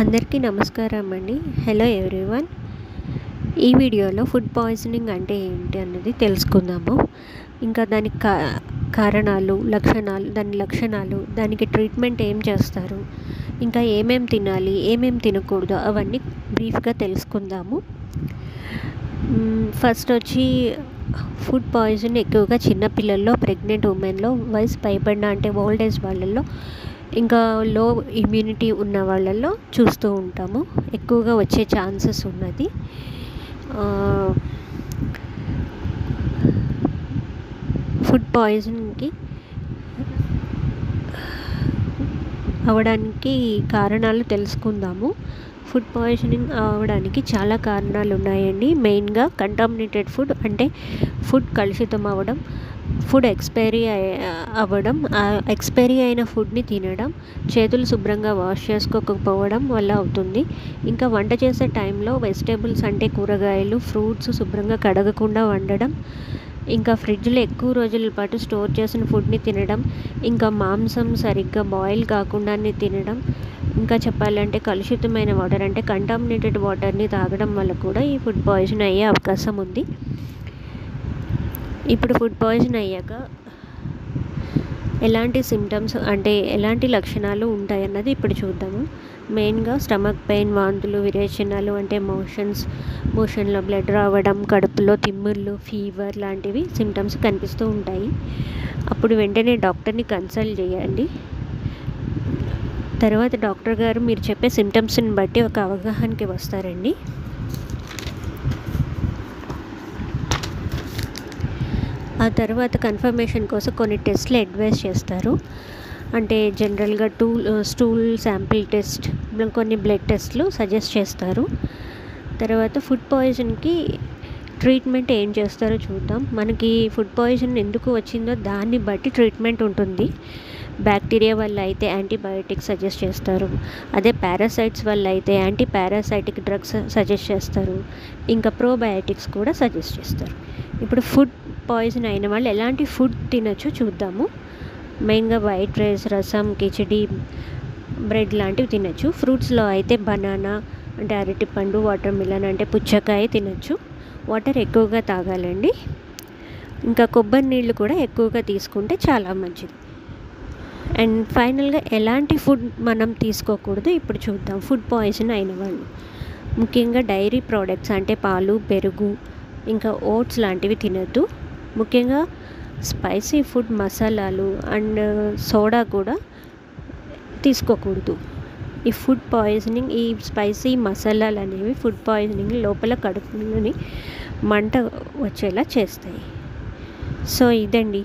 అందరికీ నమస్కారం అండి. Hello everyone. ఈ వీడియోలో ఫుడ్ పాయిజనింగ్ అంటే ఏంటి అన్నది తెలుసుకుందాము. ఇంకా దానికి కారణాలు, లక్షణాలు, దానికి ట్రీట్మెంట్ ఏం చేస్తారు, ఇంకా ఏమేమి తినాలి, ఏమేమి తినకూడదు అవన్నీ బ్రీఫ్గా తెలుసుకుందాము. ఫస్ట్ వచ్చి ఫుడ్ పాయిజన్ ఎక్కువగా చిన్నపిల్లల్లో, ప్రెగ్నెంట్ ఉమెన్లో, వయసు పైబడిన అంటే ఓల్డ్ ఏజ్ వాళ్ళల్లో, ఇంకా లో ఇమ్యూనిటీ ఉన్న వాళ్ళల్లో చూస్తూ ఉంటాము. ఎక్కువగా వచ్చే ఛాన్సెస్ ఉన్నది. ఫుడ్ పాయిజన్కి అవడానికి కారణాలు తెలుసుకుందాము. ఫుడ్ పాయిజనింగ్ అవడానికి చాలా కారణాలు ఉన్నాయండి. మెయిన్గా కంటామినేటెడ్ ఫుడ్ అంటే ఫుడ్ కలుషితం అవ్వడం, ఫుడ్ ఎక్స్పైరీ అవ్వడం, ఎక్స్పైరీ అయిన ఫుడ్ని తినడం, చేతులు శుభ్రంగా వాష్ చేసుకోకపోవడం వల్ల అవుతుంది. ఇంకా వంట చేసే టైంలో వెజిటేబుల్స్ అంటే కూరగాయలు, ఫ్రూట్స్ శుభ్రంగా కడగకుండా వండడం, ఇంకా ఫ్రిడ్జ్లో ఎక్కువ రోజుల పాటు స్టోర్ చేసిన ఫుడ్ని తినడం, ఇంకా మాంసం సరిగ్గా బాయిల్ కాకుండానే తినడం, ఇంకా చెప్పాలంటే కలుషితమైన వాటర్ అంటే కంటామినేటెడ్ వాటర్ని తాగడం వల్ల కూడా ఈ ఫుడ్ పాయిజన్ అయ్యే అవకాశం ఉంది. ఇప్పుడు ఫుడ్ పాయిజన్ అయ్యాక ఎలాంటి సిమ్టమ్స్ అంటే ఎలాంటి లక్షణాలు ఉంటాయన్నది ఇప్పుడు చూద్దాము. మెయిన్గా స్టమక్ పెయిన్, వాంతులు, విరేచనాలు అంటే మోషన్లో బ్లడ్ రావడం, కడుపులో తిమ్ముళ్ళు, ఫీవర్ లాంటివి సిమ్టమ్స్ కనిపిస్తూ ఉంటాయి. అప్పుడు వెంటనే డాక్టర్ని కన్సల్ట్ చేయండి. తర్వాత డాక్టర్ గారు మీరు చెప్పే సిమ్టమ్స్ని బట్టి ఒక అవగాహనకి వస్తారండి. ఆ తర్వాత కన్ఫర్మేషన్ కోసం కొన్ని టెస్ట్లు అడ్వైస్ చేస్తారు. అంటే జనరల్గా స్టూల్ శాంపిల్ టెస్ట్, కొన్ని బ్లడ్ టెస్ట్లు సజెస్ట్ చేస్తారు. తర్వాత ఫుడ్ పాయిజన్కి ట్రీట్మెంట్ ఏం చేస్తారో చూద్దాం. మనకి ఫుడ్ పాయిజన్ ఎందుకు వచ్చిందో దాన్ని బట్టి ట్రీట్మెంట్ ఉంటుంది. బ్యాక్టీరియా వల్ల అయితే యాంటీబయాటిక్స్ సజెస్ట్ చేస్తారు. అదే పారాసైట్స్ వల్ల అయితే యాంటీ పారాసైటిక్ డ్రగ్స్ సజెస్ట్ చేస్తారు. ఇంకా ప్రోబయాటిక్స్ కూడా సజెస్ట్ చేస్తారు. ఇప్పుడు ఫుడ్ పాయిజన్ అయిన వాళ్ళు ఎలాంటి ఫుడ్ తినచ్చో చూద్దాము. మెయిన్గా వైట్ రైస్, రసం, కిచిడి, బ్రెడ్ లాంటివి తినచ్చు. ఫ్రూట్స్లో అయితే బనానా అంటే అరటిపండు, వాటర్ మిలన్ అంటే పుచ్చకాయ తినచ్చు. వాటర్ ఎక్కువగా తాగాలండి. ఇంకా కొబ్బరి నీళ్ళు కూడా ఎక్కువగా తీసుకుంటే చాలా మంచిది. అండ్ ఫైనల్గా ఎలాంటి ఫుడ్ మనం తీసుకోకూడదు ఇప్పుడు చూద్దాం. ఫుడ్ పాయిజన్ అయిన వాళ్ళు ముఖ్యంగా డైరీ ప్రోడక్ట్స్ అంటే పాలు, పెరుగు, ఇంకా ఓట్స్ లాంటివి తినద్దు. ముఖ్యంగా స్పైసీ ఫుడ్, మసాలాలు అండ్ సోడా కూడా తీసుకోకూడదు. ఈ ఫుడ్ పాయిజనింగ్, ఈ స్పైసీ మసాలాలు అనేవి ఫుడ్ పాయిజనింగ్ లోపల కడుపులోని మంట వచ్చేలా చేస్తాయి. సో ఇదండి.